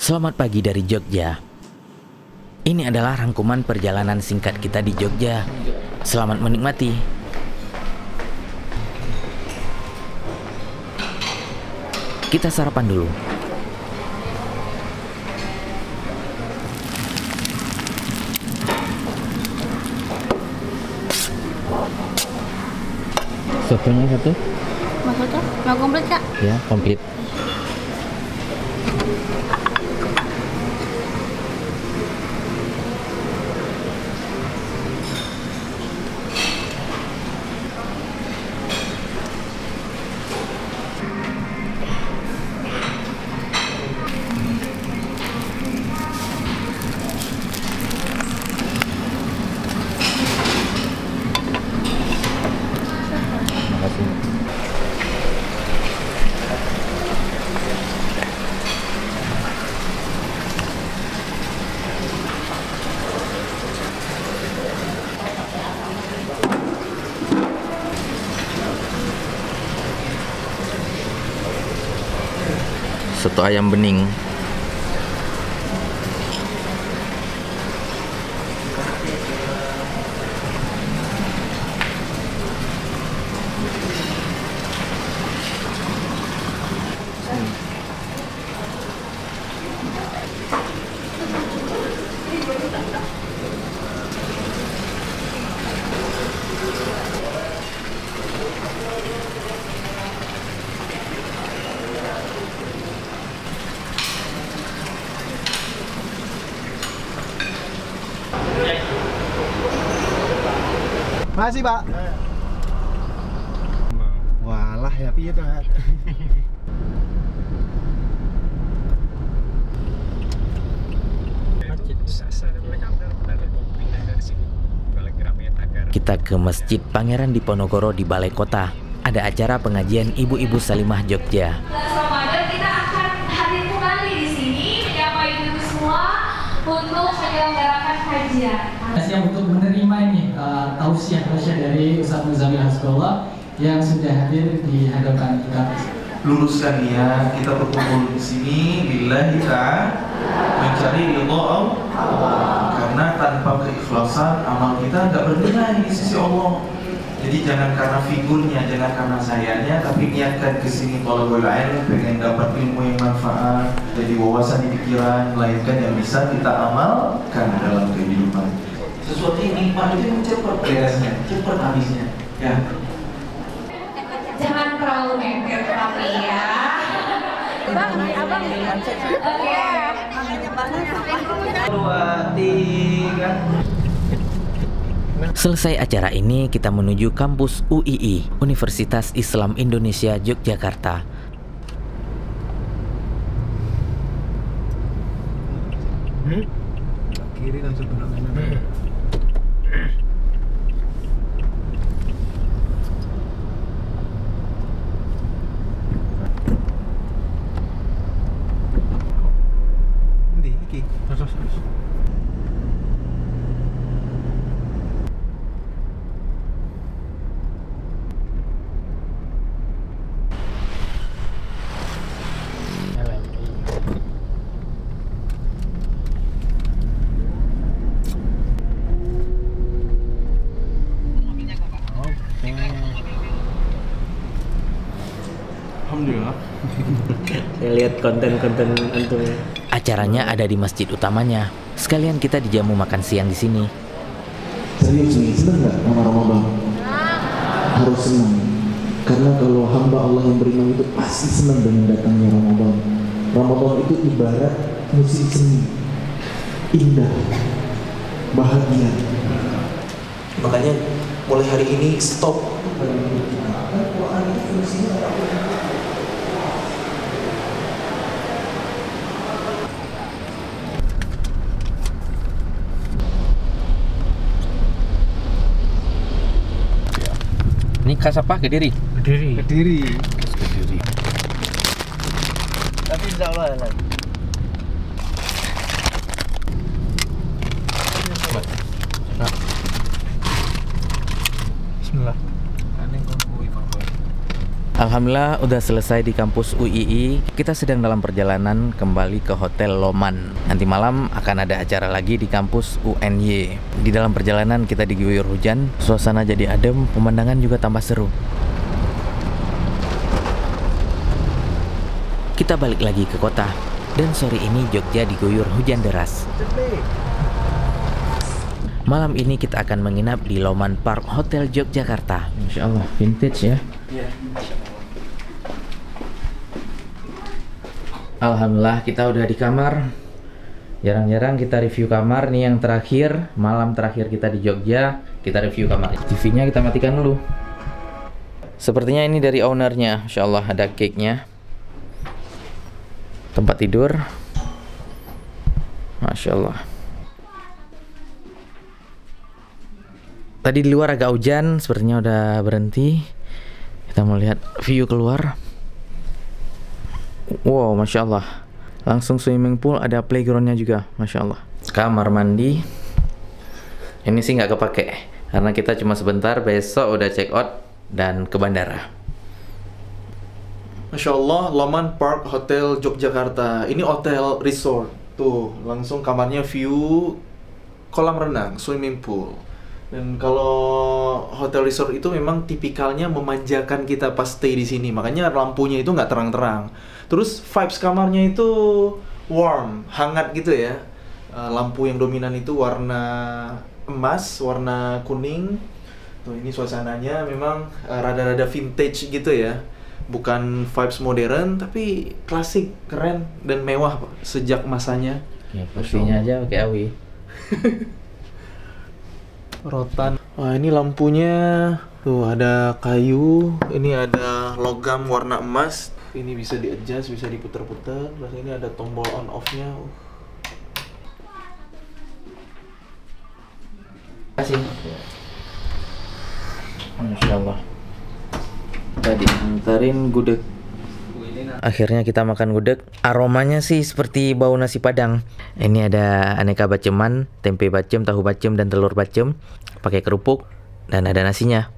Selamat pagi dari Jogja. Ini adalah rangkuman perjalanan singkat kita di Jogja. Selamat menikmati. Kita sarapan dulu. Sotonya satu? Maksudnya? Mau komplit, Kak? Ya, komplit. Soto ayam bening. Masih, Pak. Walah ya piye to, Pak? Kita ke Masjid Pangeran Diponegoro di Balai Kota. Ada acara pengajian Ibu-Ibu Salimah Jogja. Ramadan kita akan hadir kembali di sini Bapak Ibu semua untuk menyelenggarakan kajian. Yang untuk menerima ini tausiah dari Ustaz Muzamil Hasbullah yang sudah hadir di hadapan kita. Luruskan niat, kita berkumpul di sini billahi ta'ala mencari ridha Allah. Karena tanpa keikhlasan amal kita nggak bernilai di sisi Allah. Jadi jangan karena figurnya, jangan karena sayanya, tapi niatkan ke sini thalabul ilm, pengen dapat ilmu yang manfaat, jadi wawasan di pikiran, melainkan yang bisa kita amalkan dalam kehidupan. Sesuatu yang nikmat itu cepat beresnya, cepat habisnya. Ya. Jangan terlalu mepet tapi ya. Bang, abang. Oke. Dua, tiga. Selesai acara ini, kita menuju kampus UII, Universitas Islam Indonesia Yogyakarta. Kiri langsung belok kanan. Ndi iki? Terus. Alhamdulillah. Saya lihat konten-konten antum. Acaranya ada di masjid utamanya. Sekalian kita dijamu makan siang di sini. Serius nih, seneng nggak sama Ramadan? Harus senang. Karena kalau hamba Allah yang beriman itu pasti senang dengan datangnya Ramadan. Ramadan itu ibarat musim seni, indah, bahagia. Makanya mulai hari ini stop. Ini khas apa? Kediri. Kediri. Tapi insya Allah halal. Bismillah. Alhamdulillah udah selesai di kampus UII. Kita sedang dalam perjalanan kembali ke Hotel Loman. Nanti malam akan ada acara lagi di kampus UNY. Di dalam perjalanan kita diguyur hujan, suasana jadi adem, pemandangan juga tambah seru. Kita balik lagi ke kota, dan sore ini Jogja diguyur hujan deras. Malam ini kita akan menginap di Loman Park Hotel Yogyakarta. Masya Allah, vintage ya. Alhamdulillah kita udah di kamar. Jarang-jarang kita review kamar. Nih yang terakhir, malam terakhir kita di Jogja, kita review kamar. TV-nya kita matikan dulu. Sepertinya ini dari ownernya. Masya Allah, ada cake-nya. Tempat tidur. Masya Allah. Tadi di luar agak hujan, sepertinya udah berhenti. Kita mau lihat view keluar. Wow, Masya Allah. Langsung swimming pool, ada playgroundnya juga. Masya Allah. Kamar mandi. Ini sih nggak kepake, karena kita cuma sebentar, besok udah check out dan ke bandara. Masya Allah, Loman Park Hotel Yogyakarta. Ini hotel resort. Tuh, langsung kamarnya view kolam renang, swimming pool. Dan kalau hotel resort itu memang tipikalnya memanjakan kita pas stay di sini. Makanya lampunya itu nggak terang-terang. Terus vibes kamarnya itu warm, hangat gitu ya. Lampu yang dominan itu warna emas, warna kuning. Tuh, ini suasananya memang rada-rada vintage gitu ya. Bukan vibes modern, tapi klasik, keren, dan mewah sejak masanya. Ya, kursinya aja pakai AW. Rotan. Wah, ini lampunya tuh ada kayu, ini ada logam warna emas. Ini bisa di-adjust, bisa diputar-putar. Terus ini ada tombol on off-nya. Kasih. Masya Allah. Tadi antarin gudeg. Akhirnya kita makan gudeg. Aromanya sih seperti bau nasi Padang. Ini ada aneka baceman, tempe bacem, tahu bacem, dan telur bacem. Pakai kerupuk dan ada nasinya.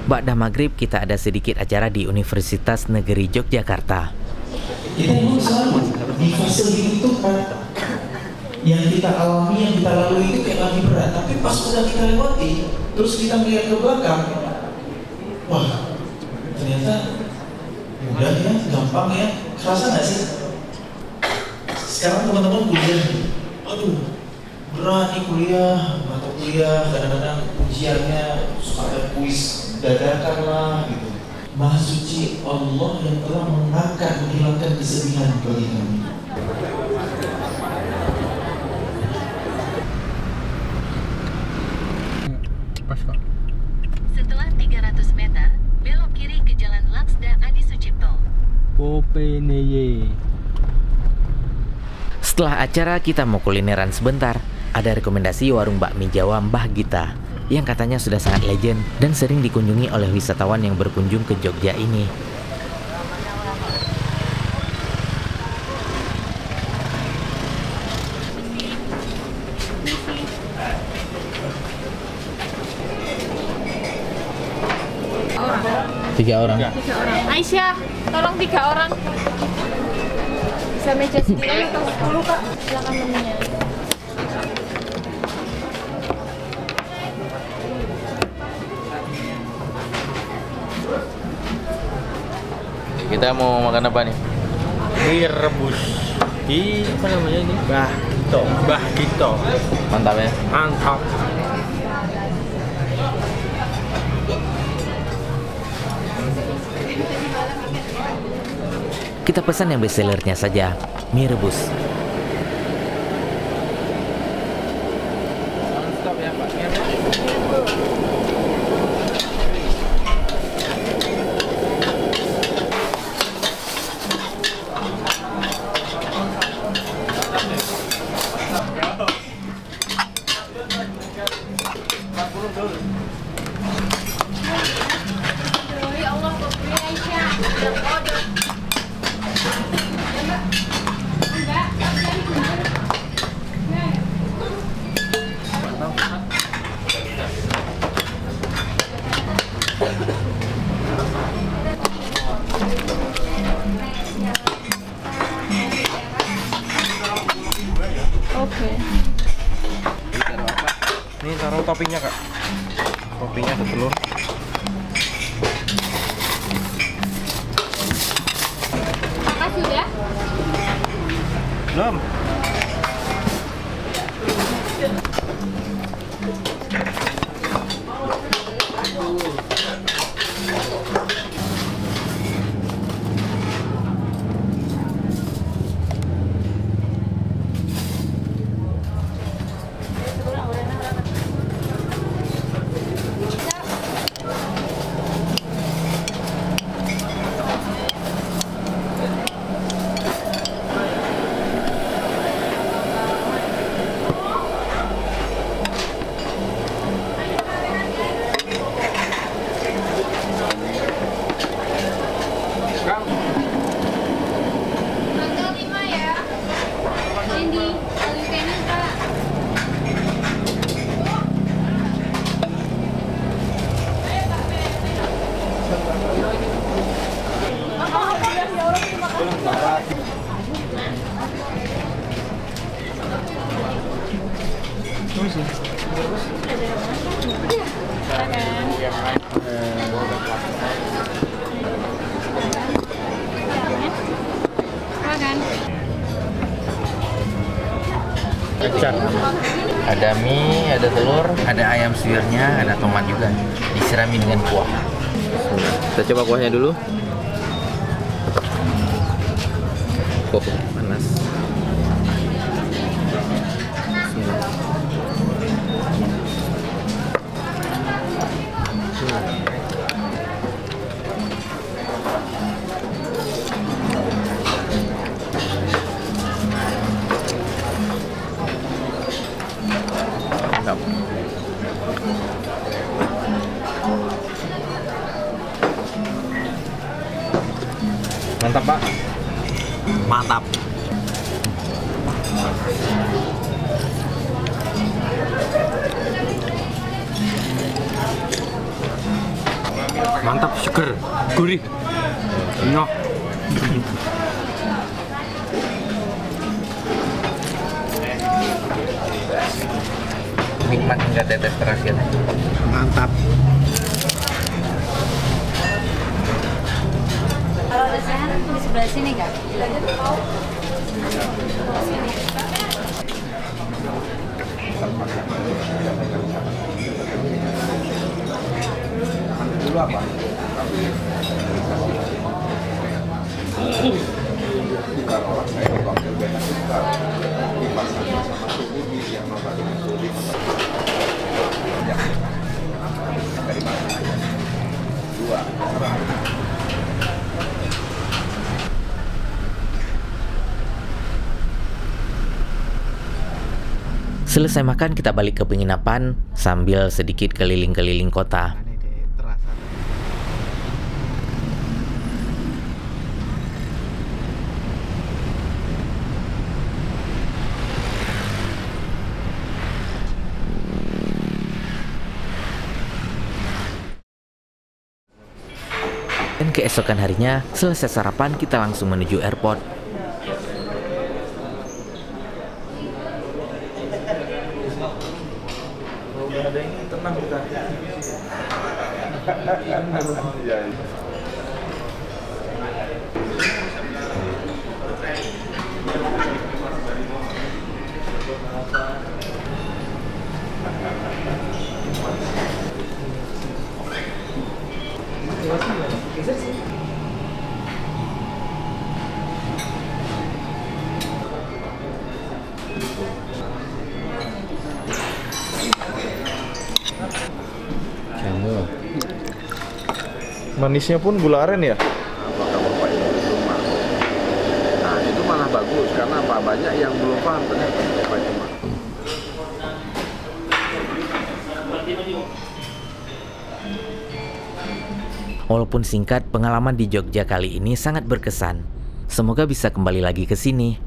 Ba'da maghrib kita ada sedikit acara di Universitas Negeri Yogyakarta. Kita memang selalu di fase itu kan yang kita alami, yang kita lalui itu kayak lagi berat. Tapi pas udah kita lewati, terus kita melihat ke belakang, wah ternyata mudah ya, gampang ya. Kerasa nggak sih? Sekarang teman-teman kuliah, aduh berat nih kuliah, mata kuliah, kadang-kadang ujiannya suka ada kuis dadakan lah gitu. Maha suci Allah yang telah mengangkat, menghilangkan kesedihan bagi kami. Setelah 300 meter, belok kiri ke Jalan Laksda Adi Sucipto. Setelah acara kita mau kulineran sebentar. Ada rekomendasi warung bakmi Jawa Mbah Gita yang katanya sudah sangat legend dan sering dikunjungi oleh wisatawan yang berkunjung ke Jogja ini. Tiga orang. Aisyah, tolong 3 orang. Bisa meja 9 atau 10 Kak? Silakan menunya. Kita mau makan apa nih? Mie rebus di apa namanya ini? Mbah Gito. Mantap ya. Mantap. Kita pesan yang bestsellernya saja, mie rebus. toppingnya kak. Toppingnya ada telur. Makasih udah. Belum. Tanggal 5 ya. Ini paling pengen Kak. Makan. Ada mie, ada telur, ada ayam suwirnya, ada tomat juga. Disirami dengan kuah. Kita coba kuahnya dulu. Panas. Mantap. Mantap pak. Mantap. Mantap, seger, gurih. Nyoh. Nikmat hingga tetes terakhir. Mantap. Kalau desain di sebelah sini Kak. Dulu apa? Selesai makan, kita balik ke penginapan sambil sedikit keliling-keliling kota. Dan keesokan harinya, selesai sarapan, kita langsung menuju airport. Ada ini tenang kita. Manisnya pun gula aren ya? Nah itu malah bagus karena apa, banyak yang belum paham ternyata Bapak Cuma. Walaupun singkat, pengalaman di Jogja kali ini sangat berkesan. Semoga bisa kembali lagi ke sini.